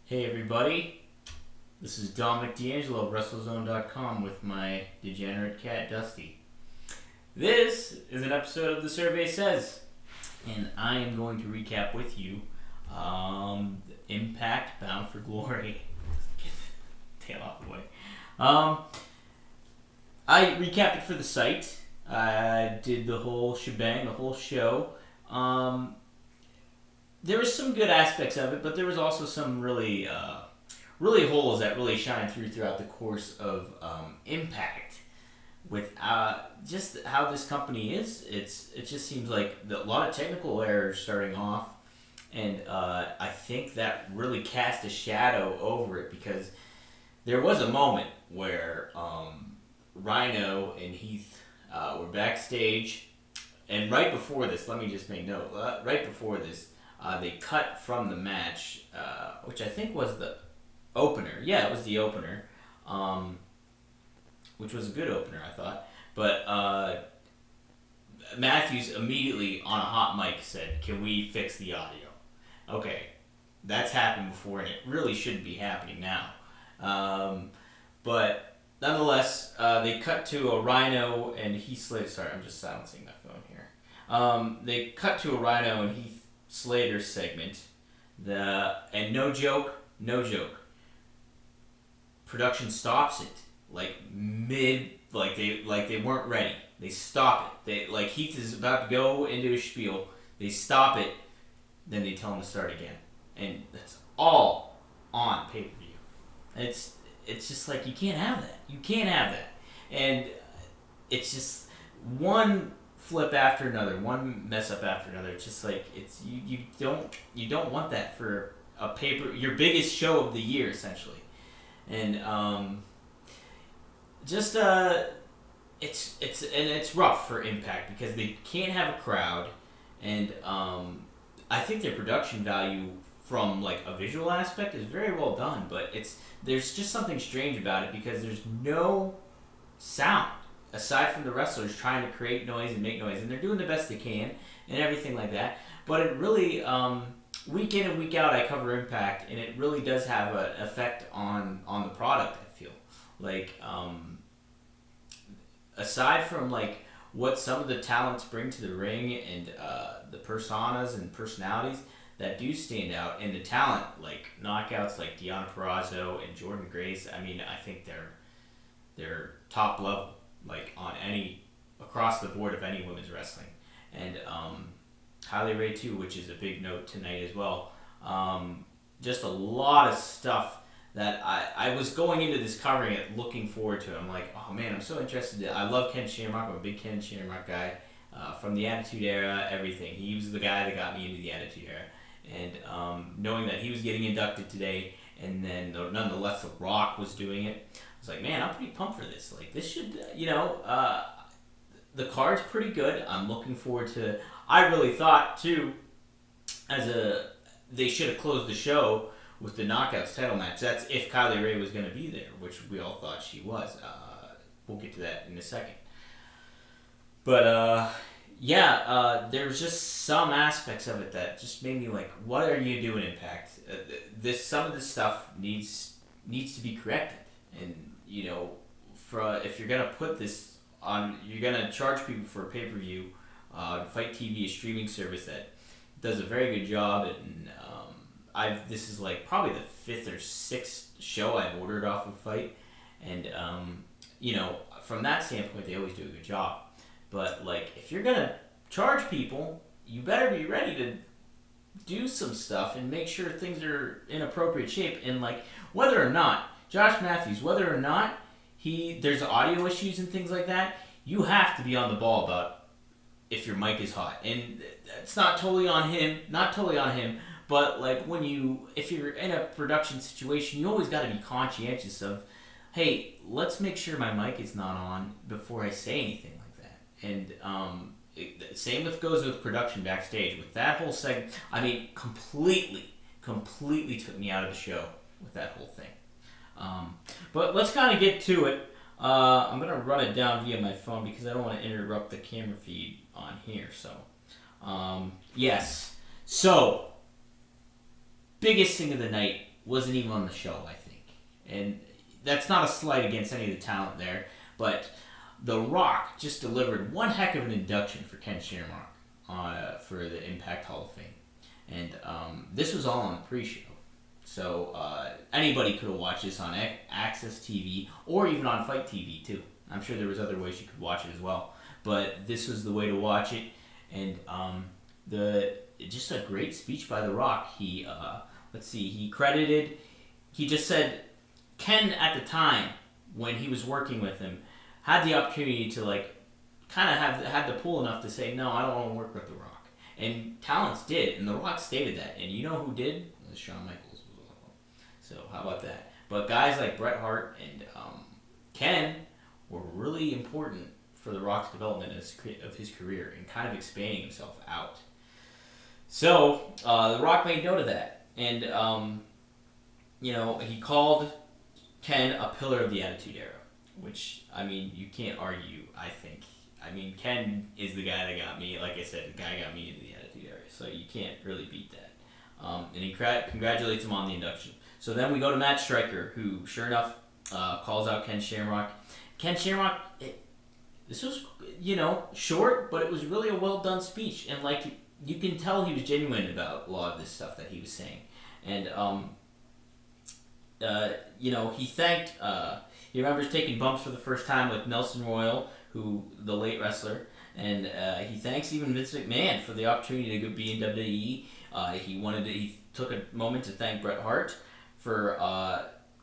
Hey everybody, this is Dominic DeAngelo of WrestleZone.com with my degenerate cat Dusty. This is an episode of The Survey Says, and I am going to recap with you Impact Bound for Glory. Get the tail off the way. I recapped it for the site. I did the whole shebang, the whole show. There was some good aspects of it, but there was also some really holes that really shine throughout the course of Impact. With just how this company is, it just seems like a lot of technical errors starting off, and I think that really cast a shadow over it because there was a moment where Rhino and Heath were backstage, and right before this, let me just make note. Right before this. They cut from the match, which I think was the opener. Yeah, it was the opener, which was a good opener, I thought. But Matthews immediately on a hot mic said, "Can we fix the audio?" Okay, that's happened before, and it really shouldn't be happening now. But nonetheless, they cut to a Rhino and Heath Slater. Sorry, I'm just silencing my phone here. They cut to a Rhino and Heath Slater segment, and no joke, production stops it mid, they weren't ready. They stop it. Heath is about to go into his spiel. They stop it, then they tell him to start again, and that's all on pay per view. It's just like you can't have that. You can't have that, and it's just one flip after another, one mess up after another. It's just like you don't want that for a your biggest show of the year essentially, and it's rough for Impact because they can't have a crowd, and I think their production value from a visual aspect is very well done, but there's just something strange about it because there's no sound aside from the wrestlers trying to create noise and make noise, and they're doing the best they can and everything like that. But it really, week in and week out, I cover Impact, and it really does have an effect on the product, I feel. Aside from what some of the talents bring to the ring and the personas and personalities that do stand out, and the talent, knockouts like Deonna Purrazzo and Jordynne Grace, I mean, I think they're top level. On across the board of any women's wrestling, and Kylie Rae too, which is a big note tonight as well. Just a lot of stuff that I was going into this covering it, looking forward to it. I'm like, oh man, I'm so interested. I love Ken Shamrock. I'm a big Ken Shamrock guy from the Attitude Era. Everything. He was the guy that got me into the Attitude Era, and knowing that he was getting inducted today, and then nonetheless The Rock was doing it. I was like, man, I'm pretty pumped for this. This should, the card's pretty good. I'm looking forward to. I really thought too, they should have closed the show with the Knockouts title match. That's if Kylie Rae was going to be there, which we all thought she was. We'll get to that in a second. But there was just some aspects of it that just made me like, what are you doing, Impact? Some of this stuff needs to be corrected, and if you're gonna put this on, you're gonna charge people for a pay-per-view. Fight TV, a streaming service that does a very good job, and this is probably the 5th or 6th show I've ordered off of Fight, and from that standpoint, they always do a good job. But if you're gonna charge people, you better be ready to do some stuff and make sure things are in appropriate shape, and whether or not Josh Matthews, whether or not there's audio issues and things like that, you have to be on the ball about if your mic is hot. And it's not totally on him, but if you're in a production situation, you always got to be conscientious of, hey, let's make sure my mic is not on before I say anything like that. And same goes with production backstage. With that whole segment, I mean, completely took me out of the show with that whole thing. But let's kind of get to it. I'm going to run it down via my phone because I don't want to interrupt the camera feed on here. So, yes. So, biggest thing of the night wasn't even on the show, I think. And that's not a slight against any of the talent there, but The Rock just delivered one heck of an induction for Ken Shamrock for the Impact Hall of Fame. And this was all on the pre-show. So anybody could have watched this on Access TV or even on Fight TV too. I'm sure there was other ways you could watch it as well. But this was the way to watch it. And just a great speech by The Rock. He just said Ken at the time when he was working with him had the opportunity to kind of had the pull enough to say, no, I don't want to work with The Rock. And talents did, and The Rock stated that. And you know who did? Shawn Michaels was one of them. So how about that? But guys like Bret Hart and Ken were really important for The Rock's development of his career and kind of expanding himself out. So The Rock made note of that. And, he called Ken a pillar of the Attitude Era, which, I mean, you can't argue, I think. I mean, Ken is the guy that got me, like I said, the guy got me into the Attitude Era, so you can't really beat that. And he congratulates him on the induction. So then we go to Matt Striker, who, sure enough, calls out Ken Shamrock. Ken Shamrock, this was, short, but it was really a well-done speech. And, you can tell he was genuine about a lot of this stuff that he was saying. And, he thanked, he remembers taking bumps for the first time with Nelson Royal, the late wrestler, and he thanks even Vince McMahon for the opportunity to be in WWE. He took a moment to thank Bret Hart for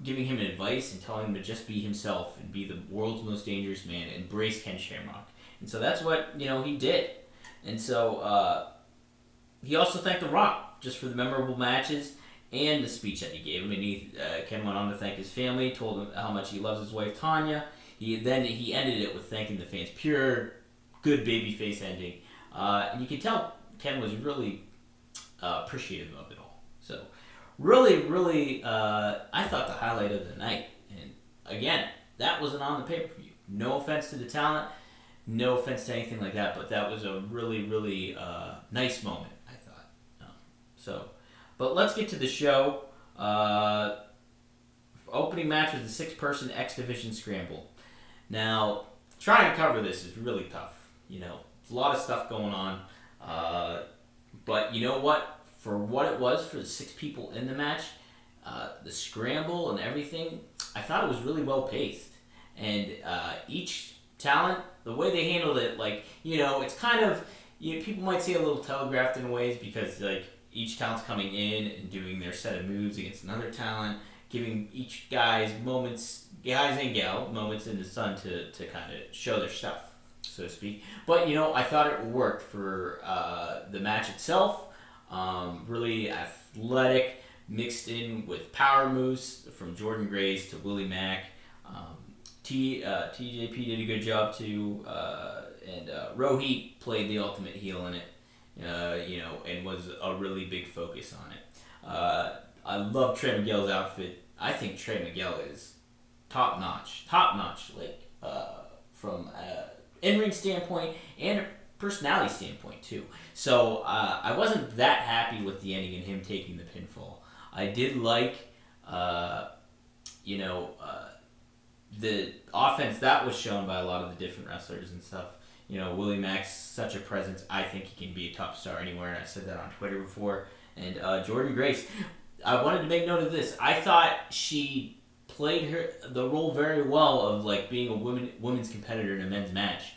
giving him advice and telling him to just be himself and be the world's most dangerous man, embrace Ken Shamrock. And so that's what, he did. And so he also thanked The Rock just for the memorable matches and the speech that he gave him. And Ken went on to thank his family, told him how much he loves his wife Tanya. He ended it with thanking the fans. Pure, good babyface ending. And you can tell Ken was really appreciative of it all. So, really, really, I thought the highlight of the night. And again, that wasn't on the pay-per-view. No offense to the talent, no offense to anything like that, but that was a really, really nice moment, I thought. But let's get to the show. Opening match was the 6-person X Division Scramble. Now, trying to cover this is really tough. There's a lot of stuff going on. But you know what? For what it was, for the 6 people in the match, the scramble and everything, I thought it was really well paced. And each talent, the way they handled it, it's kind of, people might say a little telegraphed in ways because, each talent's coming in and doing their set of moves against another talent, giving each guys and gal, moments in the sun to kind of show their stuff, so to speak. But, I thought it worked for the match itself. Really athletic, mixed in with power moves from Jordan Grace to Willie Mack. TJP did a good job too, and Rohit played the ultimate heel in it. And was a really big focus on it. I love Trey Miguel's outfit. I think Trey Miguel is top notch, from in-ring standpoint and a personality standpoint too. So I wasn't that happy with the ending and him taking the pinfall. I did like, the offense that was shown by a lot of the different wrestlers and stuff. Willie Mack's such a presence. I think he can be a top star anywhere, and I said that on Twitter before. And Jordan Grace, I wanted to make note of this. I thought she played the role very well of being a women's competitor in a men's match.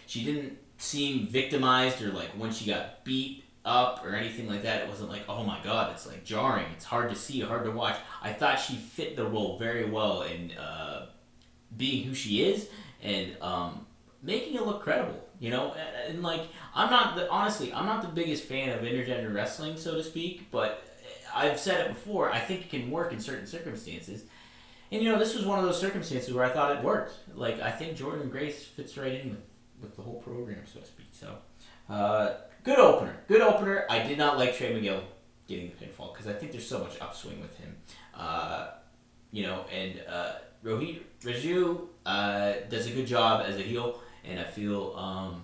She didn't seem victimized or when she got beat up or anything like that. It wasn't oh my god, it's jarring. It's hard to see, hard to watch. I thought she fit the role very well in being who she is and making it look credible, and I'm not the biggest fan of intergender wrestling, so to speak, but I've said it before, I think it can work in certain circumstances, and this was one of those circumstances where I thought it worked. I think Jordan Grace fits right in with the whole program, so to speak. So, good opener. I did not like Trey Miguel getting the pinfall because I think there's so much upswing with him, and Rohit Raju does a good job as a heel. And I feel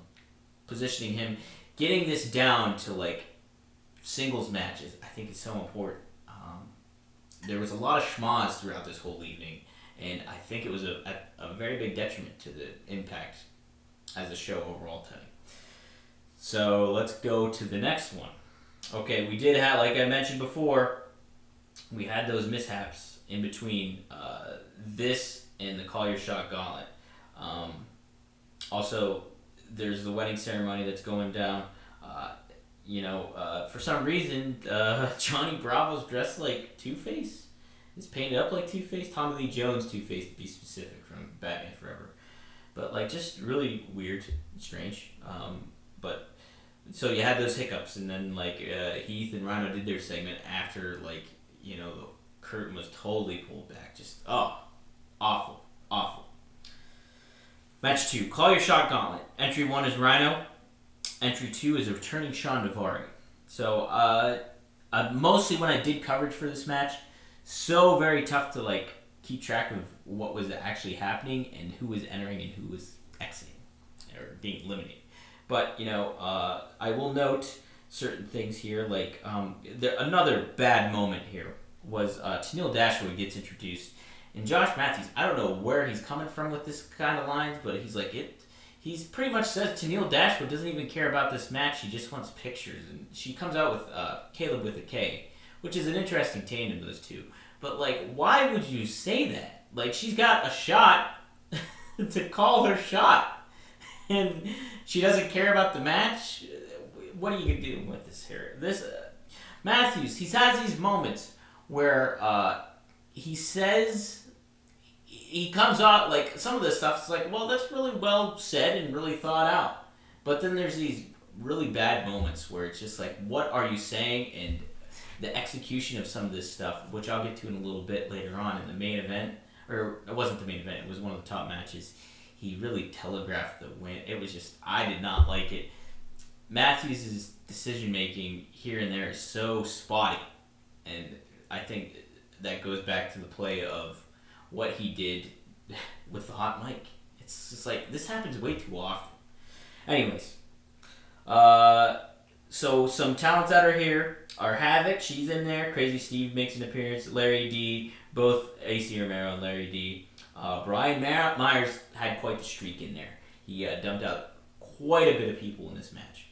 positioning him, getting this down to singles matches, I think is so important. there was a lot of schmaz throughout this whole evening, and I think it was a very big detriment to the impact as a show overall tonight. So let's go to the next one. Okay, we did have, like I mentioned before, we had those mishaps in between this and the Call Your Shot Gauntlet. Also, there's the wedding ceremony that's going down. For some reason, Johnny Bravo's dressed like Two-Face. He's painted up like Two-Face. Tommy Lee Jones Two-Face, to be specific, from Batman Forever. But, like, just really weird and strange. But, so you had those hiccups, and then, like, Heath and Rhino did their segment after, like, the curtain was totally pulled back. Just, awful. Match 2, Call Your Shot Gauntlet. Entry 1 is Rhino. Entry 2 is a returning Shawn Daivari. So, mostly when I did coverage for this match, so very tough to, like, keep track of what was actually happening and who was entering and who was exiting or being eliminated. But, I will note certain things here. Like, another bad moment here was Tenille Dashwood gets introduced. And Josh Matthews, I don't know where he's coming from with this kind of lines, but he's like, he's pretty much says Tenille Dashwood doesn't even care about this match. He just wants pictures. And she comes out with Caleb with a K, which is an interesting tandem, those two. But, like, why would you say that? Like, she's got a shot to call her shot. And she doesn't care about the match? What are you going to do with this here? Matthews, he has these moments where he says... He comes out, like, some of this stuff is like, well, that's really well said and really thought out. But then there's these really bad moments where it's just like, what are you saying? And the execution of some of this stuff, which I'll get to in a little bit later on in the main event, or it wasn't the main event, it was one of the top matches. He really telegraphed the win. It was just, I did not like it. Matthews' decision-making here and there is so spotty. And I think that goes back to the play of what he did with the hot mic. It's just like, this happens way too often. Anyways, so some talents that are here are Havoc, she's in there. Crazy Steve makes an appearance. Larry D, both AC Romero and Larry D. Brian Myers had quite the streak in there. He dumped out quite a bit of people in this match.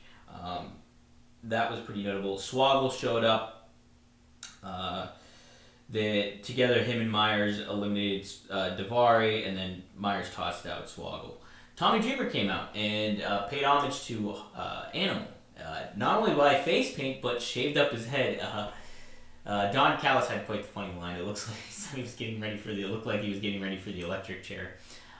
That was pretty notable. Swoggle showed up. Together, him and Myers eliminated Daivari, and then Myers tossed out Swoggle. Tommy Dreamer came out and paid homage to Animal. Not only by face paint, but shaved up his head. Don Callis had quite the funny line. It looks like he was getting ready for the. It looked like he was getting ready for the electric chair.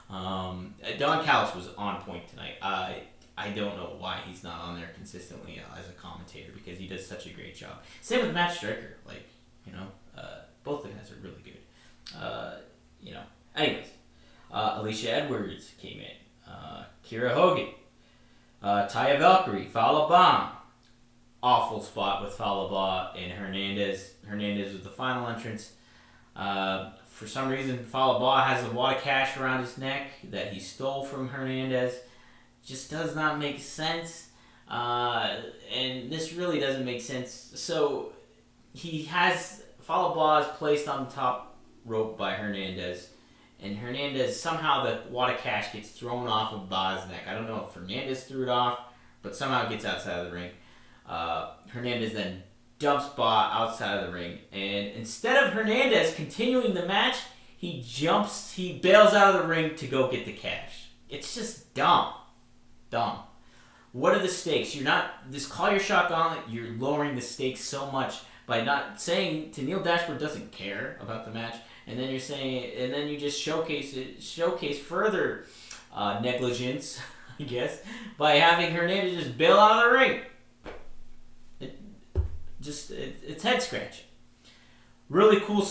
Don Callis was on point tonight. I don't know why he's not on there consistently as a commentator, because he does such a great job. Same with Matt Striker. Both the guys are really good. Anyways, Alicia Edwards came in. Kira Hogan. Taya Valkyrie. Fallah Bahh. Awful spot with Fallah Bahh and Hernandez. Hernandez was the final entrance. For some reason, Fallah Bahh has a wad of cash around his neck that he stole from Hernandez. Just does not make sense. And this really doesn't make sense. So, he has... Fallah Bahh is placed on the top rope by Hernandez, and Hernandez, somehow the wad of cash gets thrown off of Bah's neck. I don't know if Hernandez threw it off, but somehow it gets outside of the ring. Hernandez then dumps Bahh outside of the ring, and instead of Hernandez continuing the match, he bails out of the ring to go get the cash. It's just dumb. What are the stakes? This Call Your Shot Gauntlet, you're lowering the stakes so much by not saying Tenille Dashwood doesn't care about the match, and then you just showcase further negligence, I guess, by having Hernandez just bail out of the ring. It's head scratching. Really cool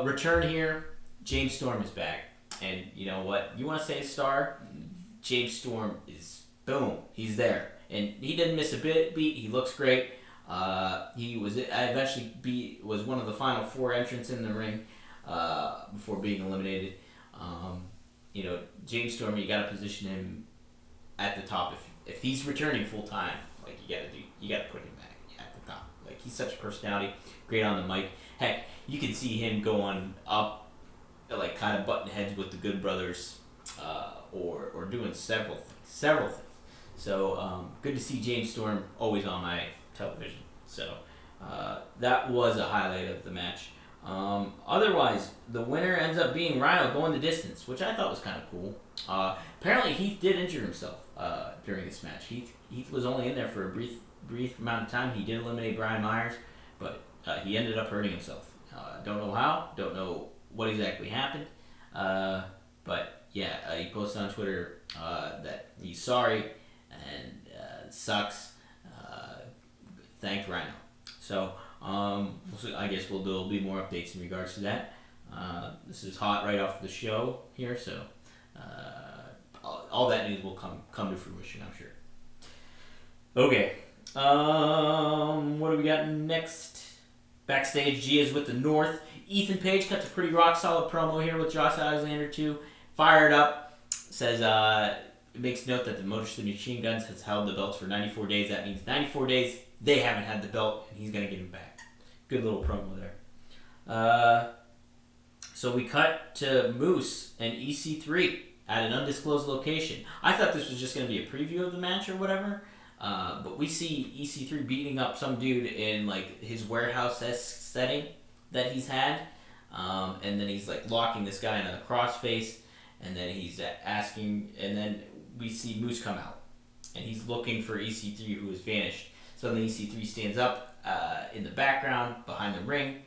return here. James Storm is back, and you know what? You want to say star? James Storm is boom. He's there, and he didn't miss a beat. He looks great. He was one of the final 4 entrants in the ring before being eliminated. James Storm, you got to position him at the top. If he's returning full time, like you got to put him back at the top. Like, he's such a personality, great on the mic. Heck, you can see him going up, like kind of butting heads with the Good Brothers, or doing several things. So good to see James Storm always on my television. So that was a highlight of the match. Otherwise, the winner ends up being Rhino going the distance, which I thought was kind of cool. Apparently, Heath did injure himself during this match. Heath was only in there for a brief amount of time. He did eliminate Brian Myers, but he ended up hurting himself. Don't know how. Don't know what exactly happened. But yeah, he posted on Twitter that he's sorry and sucks. Thanked Rhino. So I guess there'll be more updates in regards to that. This is hot right off the show here, so all that news will come to fruition, I'm sure. Okay. What do we got next? Backstage, Gia's with the North. Ethan Page cuts a pretty rock solid promo here with Josh Alexander too. Fired up. Says it makes note that the Motor City Machine Guns has held the belts for 94 days. That means 94 days they haven't had the belt, and he's gonna give him back. Good little promo there. So we cut to Moose and EC3 at an undisclosed location. I thought this was just going to be a preview of the match or whatever, but we see EC3 beating up some dude in like his warehouse-esque setting that he's had, and then he's like locking this guy in a crossface, and then he's asking, and then we see Moose come out, and he's looking for EC3 who has vanished. So then EC3 stands up in the background behind the ring.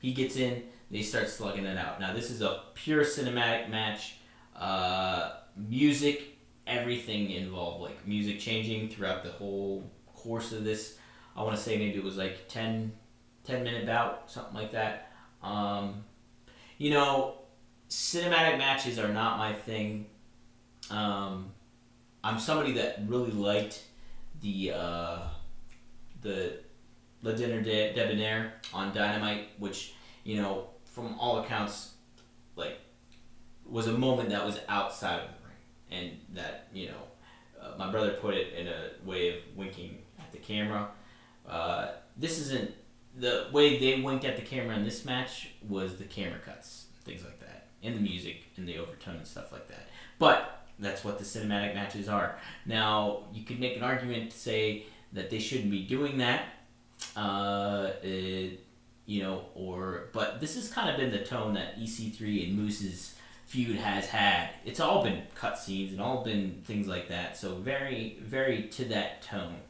He gets in. They start slugging it out. Now, this is a pure cinematic match. Music, everything involved. Like, music changing throughout the whole course of this. I want to say maybe it was like 10-minute bout, something like that. You know, cinematic matches are not my thing. I'm somebody that really liked the Le Dinner Debonair on Dynamite, which, you know, from all accounts, like, was a moment that was outside of the ring. And that, you know, my brother put it in a way of winking at the camera. This isn't, the way they winked at the camera in this match was the camera cuts, things like that, and the music, and the overtone and stuff like that. But that's what the cinematic matches are. Now, you could make an argument to say that they shouldn't be doing that, you know, but this has kind of been the tone that EC3 and Moose's feud has had. It's all been cutscenes and all been things like that, so very, very to that tone.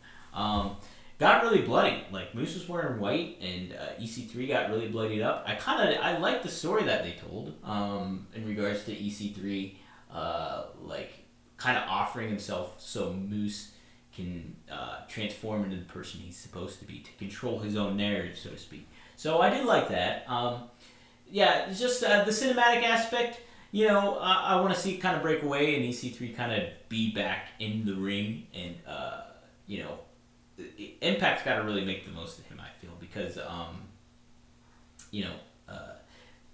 Got really bloody. Like, Moose was wearing white, and EC3 got really bloodied up. I like the story that they told in regards to EC3, like, kind of offering himself so Moose can transform into the person he's supposed to be, to control his own narrative, so to speak. So I did like that. Yeah, it's just the cinematic aspect, you know, I want to see it kind of break away and EC3 kind of be back in the ring, and, you know, Impact's got to really make the most of him, I feel, because, you know,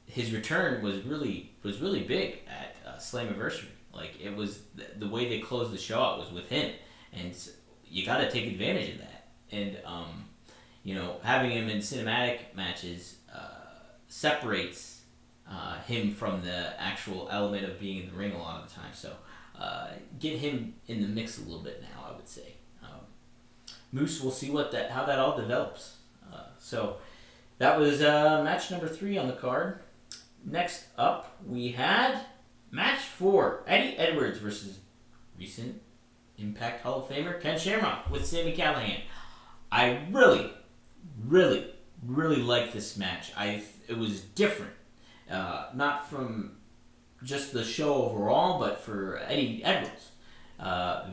his return was really big at Slammiversary. Like, it was the way they closed the show out was with him, and you got to take advantage of that. And you know, having him in cinematic matches separates him from the actual element of being in the ring a lot of the time. So get him in the mix a little bit now, I would say. Moose, we'll see how that all develops. So that was match number 3 on the card. Next up, we had match 4, Eddie Edwards versus recent Impact Hall of Famer Ken Shamrock with Sami Callahan. I really liked this match. It was different, not from just the show overall, but for Eddie Edwards.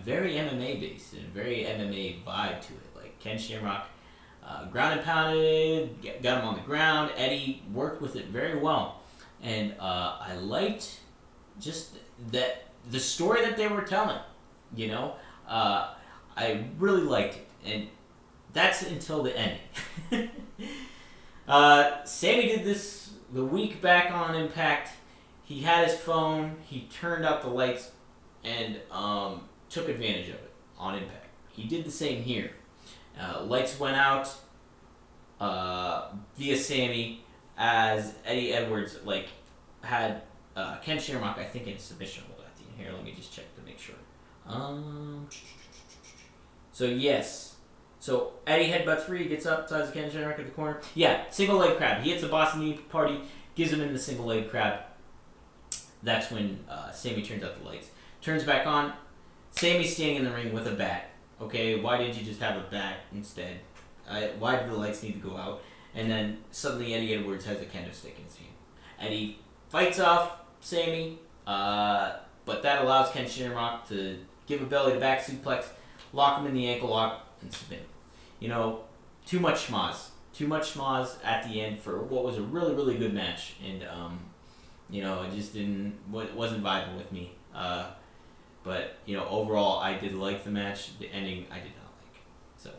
Very MMA based and very MMA vibe to it. Like, Ken Shamrock ground and pounded, got him on the ground. Eddie worked with it very well, and I liked just that the story that they were telling. You know, I really liked it, and that's until the ending. Sami did this the week back on Impact. He had his phone, he turned out the lights, and took advantage of it on Impact. He did the same here. Lights went out via Sami as Eddie Edwards had Ken Shamrock, I think, in a submission hold at the end. Here, let me just check to make sure. So yes. So Eddie headbutts free, gets up, ties Ken Shamrock at the corner. Yeah, single leg crab. He hits a Boston knee party, gives him in the single leg crab. That's when Sami turns out the lights. Turns back on. Sami's standing in the ring with a bat. Okay, why didn't you just have a bat instead? Why did the lights need to go out? And then suddenly Eddie Edwards has a kendo stick in his hand. Eddie fights off Sami, but that allows Ken Shamrock to give a belly to back suplex, lock him in the ankle lock, and submit. Too much schmoz. Too much schmoz at the end for what was a really, really good match. And, it just wasn't vibing with me. But, overall, I did like the match. The ending, I did not like. So,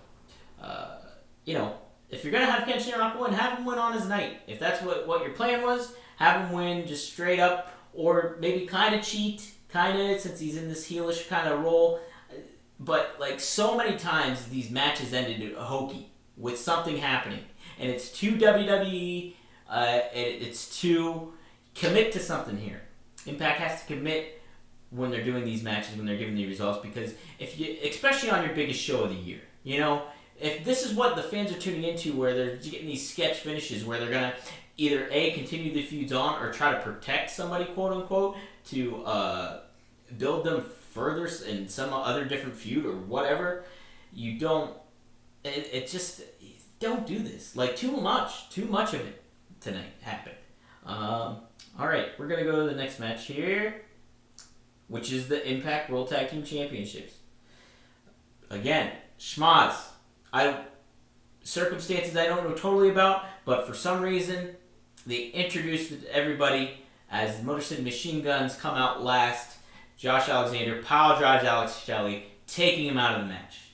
if you're going to have Ken Shamrock win, have him win on his night. If that's what your plan was, have him win just straight up, or maybe kind of cheat, since he's in this heelish kind of role. But, so many times, these matches ended hokey with something happening. And it's too WWE, it's too commit to something here. Impact has to commit when they're doing these matches, when they're giving the results, because especially on your biggest show of the year, if this is what the fans are tuning into, where they're getting these sketch finishes, where they're gonna either continue the feuds on or try to protect somebody, quote unquote, to build them further in some other different feud or whatever, you don't. Don't do this. Too much of it tonight happened. All right, we're gonna go to the next match here, which is the Impact World Tag Team Championships. Again, schmoz. Circumstances I don't know totally about, but for some reason, they introduced everybody as the Motor City Machine Guns come out last. Josh Alexander pile drives Alex Shelley, taking him out of the match.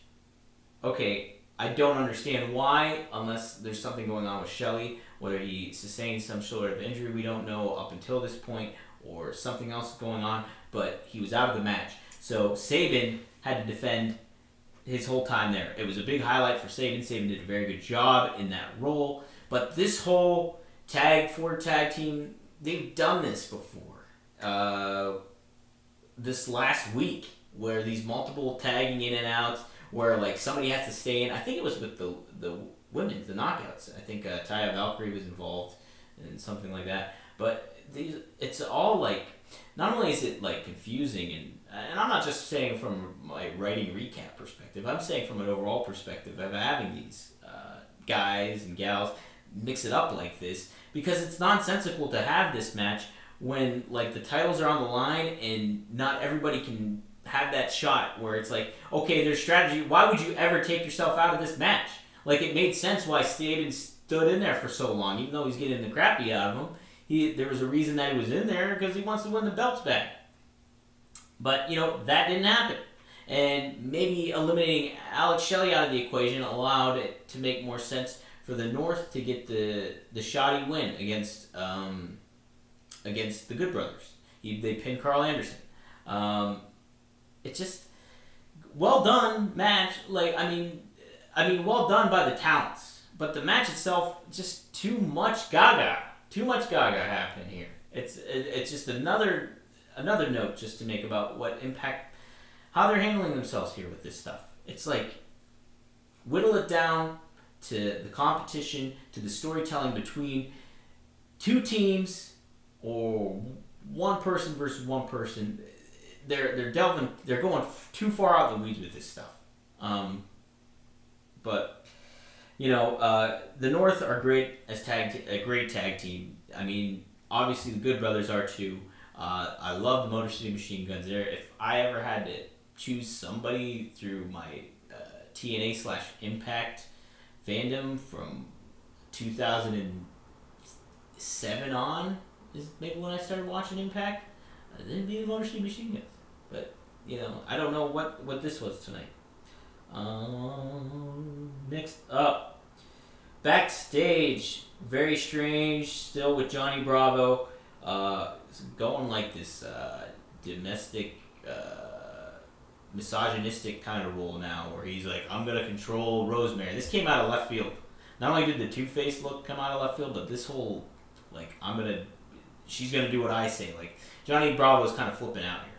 Okay, I don't understand why, unless there's something going on with Shelley, whether he sustained some sort of injury we don't know up until this point, or something else going on, but he was out of the match. So Sabin had to defend his whole time there. It was a big highlight for Sabin. Sabin did a very good job in that role. But this whole tag team, they've done this before. This last week, where these multiple tagging in and outs, where somebody has to stay in. I think it was with the women's, the knockouts. I think Taya Valkyrie was involved and something like that. But it's all not only is it confusing, and I'm not just saying from my writing recap perspective, I'm saying from an overall perspective of having these guys and gals mix it up like this, because it's nonsensical to have this match when the titles are on the line and not everybody can have that shot where it's okay, there's strategy. Why would you ever take yourself out of this match? It made sense why Sabin stood in there for so long, even though he's getting the crap beat out of him. There was a reason that he was in there, because he wants to win the belts back. But, that didn't happen. And maybe eliminating Alex Shelley out of the equation allowed it to make more sense for the North to get the shoddy win against the Good Brothers. They pinned Carl Anderson. It's just well done match. Well done by the talents. But the match itself, just too much gaga. Too much gaga happening here. It's just another note just to make about what Impact, how they're handling themselves here with this stuff. It's whittle it down to the competition, to the storytelling between two teams or one person versus one person. They're going too far out the weeds with this stuff. But the North are great as a great tag team. Obviously the Good Brothers are too. I love the Motor City Machine Guns there. If I ever had to choose somebody through my TNA/Impact fandom from 2007 on, is maybe when I started watching Impact, then it'd be the Motor City Machine Guns. But, I don't know what this was tonight. Next up, backstage, very strange, still with Johnny Bravo. Going this domestic, misogynistic kind of role now, where he's I'm going to control Rosemary. This came out of left field. Not only did the Two-Face look come out of left field, but this whole Like she's gonna do what I say. Like Johnny Bravo's kind of flipping out here,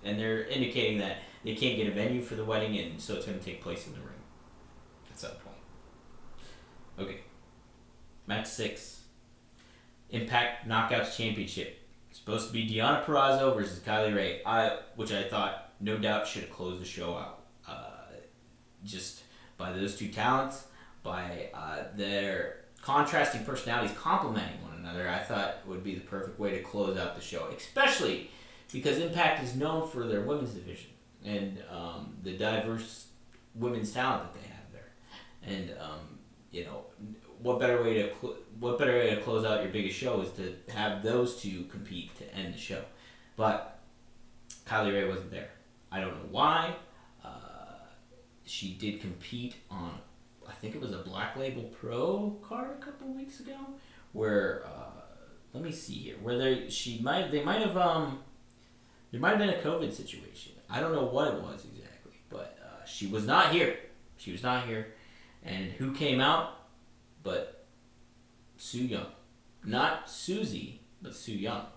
and they're indicating that they can't get a venue for the wedding, and so it's gonna take place in the ring at some point. Okay, match 6, Impact Knockouts Championship. It's supposed to be Deonna Purrazzo versus Kylie Rae, which I thought no doubt should have closed the show out. Just by those two talents, by their contrasting personalities complementing one another, I thought would be the perfect way to close out the show, especially because Impact is known for their women's division and the diverse women's talent that they have there. And what better way to close out your biggest show is to have those two compete to end the show. But Kylie Rae wasn't there. I don't know why. She did compete on, I think it was a Black Label Pro card a couple weeks ago, where let me see here, where there might have been a COVID situation. I don't know what it was exactly, but she was not here. She was not here, and who came out but Su Yung, not Susie, but Su Yung,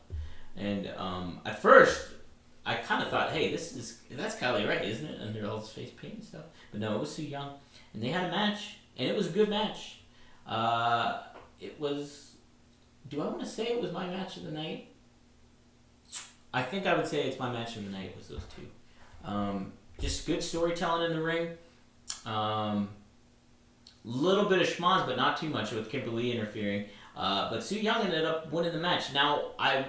and at first I kind of thought, hey, that's Kylie Rae, isn't it? Under all this face paint and stuff. But no, it was Su Yung. And they had a match, and it was a good match. It was... Do I want to say it was my match of the night? I think I would say it's my match of the night was those two. Just good storytelling in the ring. Little bit of schmoz, but not too much with Kimberly interfering. But Su Yung ended up winning the match. Now, I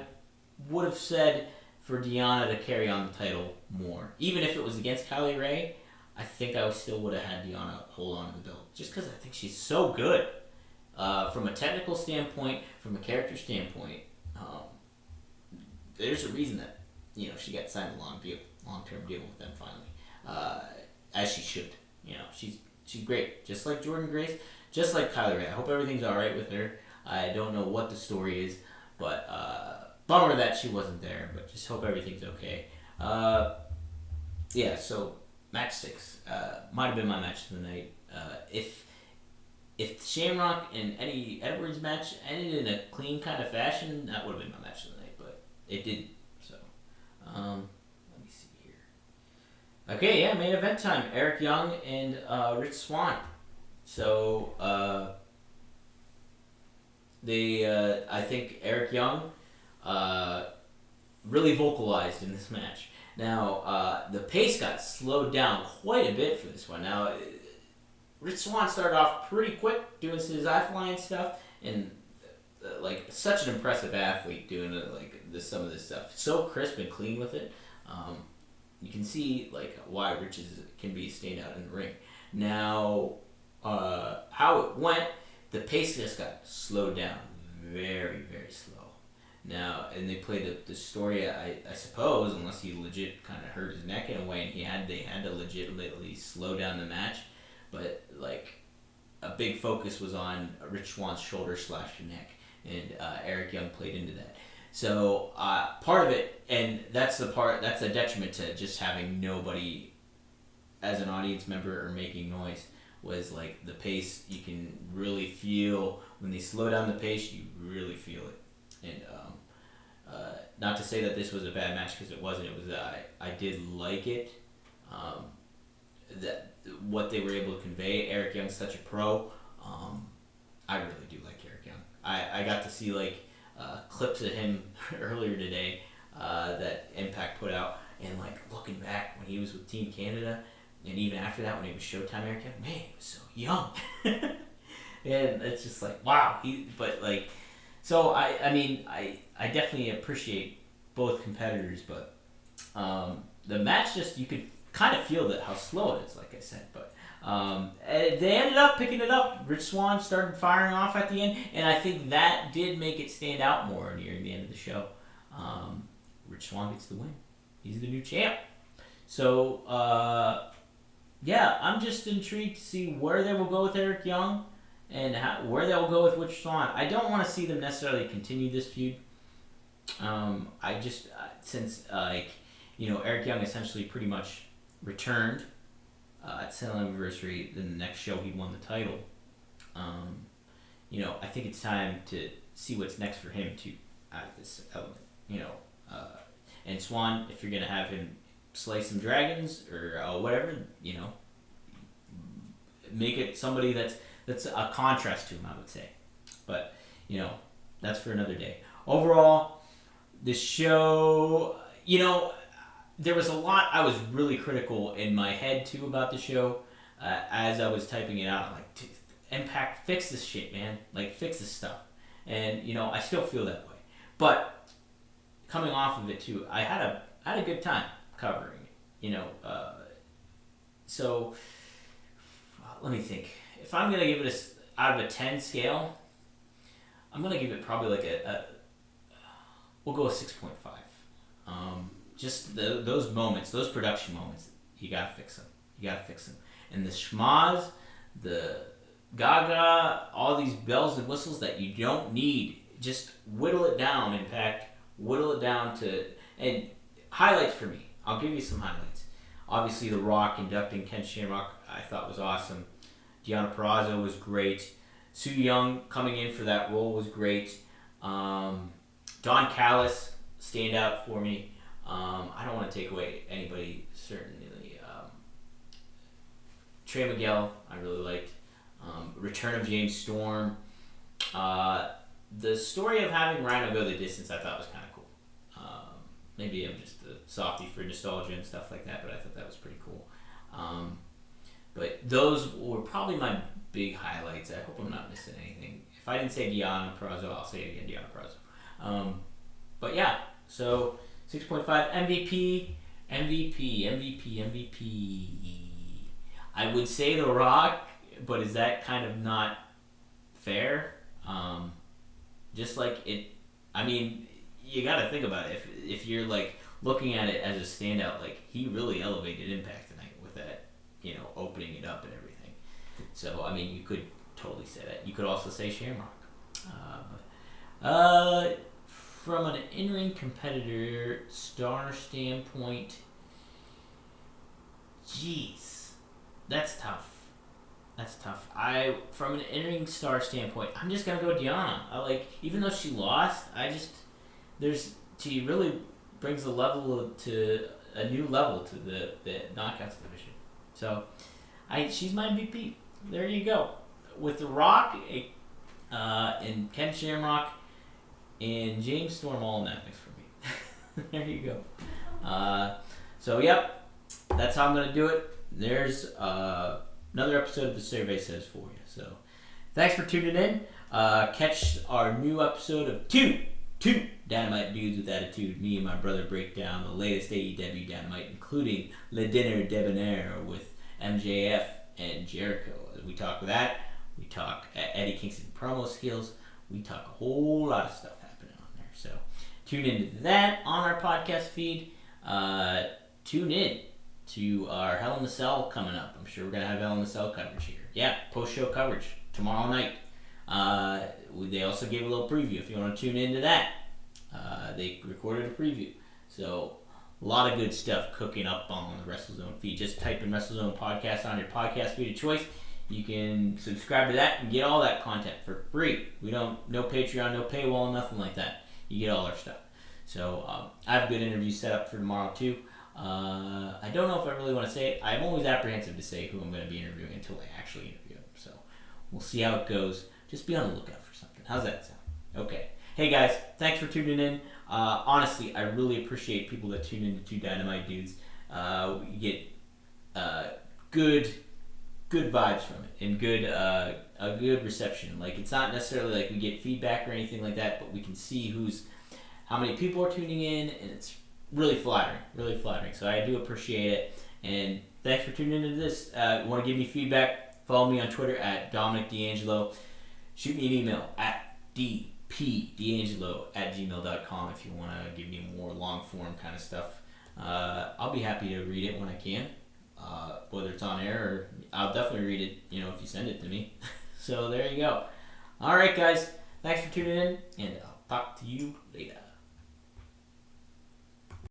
would have said for Deonna to carry on the title more. Even if it was against Kylie Rae, I think I still would have had Deonna hold on to the belt. Just because I think she's so good. From a technical standpoint, from a character standpoint, there's a reason that she got signed a long-term deal with them finally. As she should. She's great. Just like Jordynne Grace, just like Kylie Rae. I hope everything's alright with her. I don't know what the story is, but bummer that she wasn't there, but just hope everything's okay. So match 6 might have been my match of the night. If Shamrock and Eddie Edwards match ended in a clean kind of fashion, that would have been my match of the night, but it didn't. So, let me see here. Okay, yeah, main event time. Eric Young and Rich Swann. So, I think Eric Young really vocalized in this match. Now, the pace got slowed down quite a bit for this one. Now, Rich Swann started off pretty quick doing his high-flying stuff, and such an impressive athlete doing some of this stuff. So crisp and clean with it. You can see why Rich can be a standout in the ring. Now, how it went, the pace just got slowed down very, very slow. Now, and they played the story, I suppose, unless he legit kind of hurt his neck in a way, and they had to legitimately slow down the match. But a big focus was on Rich Swann's shoulder / neck, and Eric Young played into that. So part of it, and that's a detriment to just having nobody as an audience member or making noise, was the pace. You can really feel when they slow down the pace. You really feel it, and not to say that this was a bad match, because it wasn't. It was I did like it. That what they were able to convey. Eric Young's such a pro. I really do like Eric Young. I got to see clips of him earlier today that Impact put out, and looking back when he was with Team Canada, and even after that when he was Showtime Eric Young, man, he was so young. And it's just wow. So I definitely appreciate both competitors, but the match you could kind of feel how slow it is, like I said, but they ended up picking it up. Rich Swann started firing off at the end, and I think that did make it stand out more near the end of the show. Rich Swann gets the win. He's the new champ. So, I'm just intrigued to see where they will go with Eric Young and where they will go with Rich Swann. I don't want to see them necessarily continue this feud. Since Eric Young essentially pretty much returned at 7th anniversary, then the next show he won the title. I think it's time to see what's next for him too out of this element. And Swann, if you're gonna have him slay some dragons or whatever, make it somebody that's a contrast to him, I would say. But that's for another day. Overall, this show, there was a lot I was really critical in my head too about the show. As I was typing it out, I'm like, Impact, fix this shit, man. Like, fix this stuff. And I still feel that way. But coming off of it too, I had a good time covering it. So let me think. If I'm gonna give it out of a 10 scale, I'm gonna give it probably like we'll go with 6.5. Just those moments, those production moments, you gotta fix them. And the schmaz, the gaga, all these bells and whistles that you don't need, just whittle it down. Impact, whittle it down to, and highlights for me. I'll give you some highlights. Obviously, The Rock inducting Ken Shamrock, I thought was awesome. Deonna Purrazzo was great. Su Yung coming in for that role was great. Don Callis, stand out for me. I don't want to take away anybody, certainly. Trey Miguel, I really liked. Return of James Storm. The story of having Rhino go the distance I thought was kind of cool. Maybe I'm just a softie for nostalgia and stuff like that, but I thought that was pretty cool. But those were probably my big highlights. I hope I'm not missing anything. If I didn't say Deonna Purrazzo, I'll say it again, Deonna Purrazzo. But yeah, so 6.5 MVP. I would say The Rock, but is that kind of not fair? Just like it, I mean, you got to think about it. If you're like looking at it as a standout, like he really elevated Impact tonight with that, opening it up and everything. So I mean, you could totally say that. You could also say Shamrock. From an in-ring competitor star standpoint, jeez, that's tough. From an in-ring star standpoint, I'm just gonna go Deonna. Even though she lost, she really brings a new level to the knockouts division. So, she's my MVP. There you go. With The Rock, and Ken Shamrock, and James Storm all in that mix for me. There you go. So yep, that's how I'm gonna do it. There's another episode of The Survey Says for you. So thanks for tuning in. Catch our new episode of two Dynamite Dudes with Attitude. Me and my brother break down the latest AEW Dynamite, including Le Dinner Debonair with MJF and Jericho. As we talk that, we talk Eddie Kingston promo skills. We talk a whole lot of stuff happening on there. So tune into that on our podcast feed. Tune in to our Hell in the Cell coming up. I'm sure we're going to have Hell in the Cell coverage here. Yeah, post-show coverage tomorrow night. They also gave a little preview if you want to tune into that. They recorded a preview. So a lot of good stuff cooking up on the WrestleZone feed. Just type in WrestleZone podcast on your podcast feed of choice. You can subscribe to that and get all that content for free. No Patreon, no paywall, nothing like that. You get all our stuff. So I have a good interview set up for tomorrow too. I don't know if I really want to say it. I'm always apprehensive to say who I'm going to be interviewing until I actually interview them. So we'll see how it goes. Just be on the lookout for something. How's that sound? Okay. Hey guys, thanks for tuning in. Honestly, I really appreciate people that tune into Two Dynamite Dudes. We get good vibes from it and a good reception. Like, it's not necessarily like we get feedback or anything like that, but we can see how many people are tuning in, and it's really flattering. So I do appreciate it, and thanks for tuning into this. Want to give me feedback? Follow me on Twitter at Dominic DeAngelo. Shoot me an email at dpdeangelo@gmail.com if you want to give me more long form kind of stuff. I'll be happy to read it when I can, whether it's on air or I'll definitely read it, if you send it to me. So there you go. All right, guys. Thanks for tuning in, and I'll talk to you later.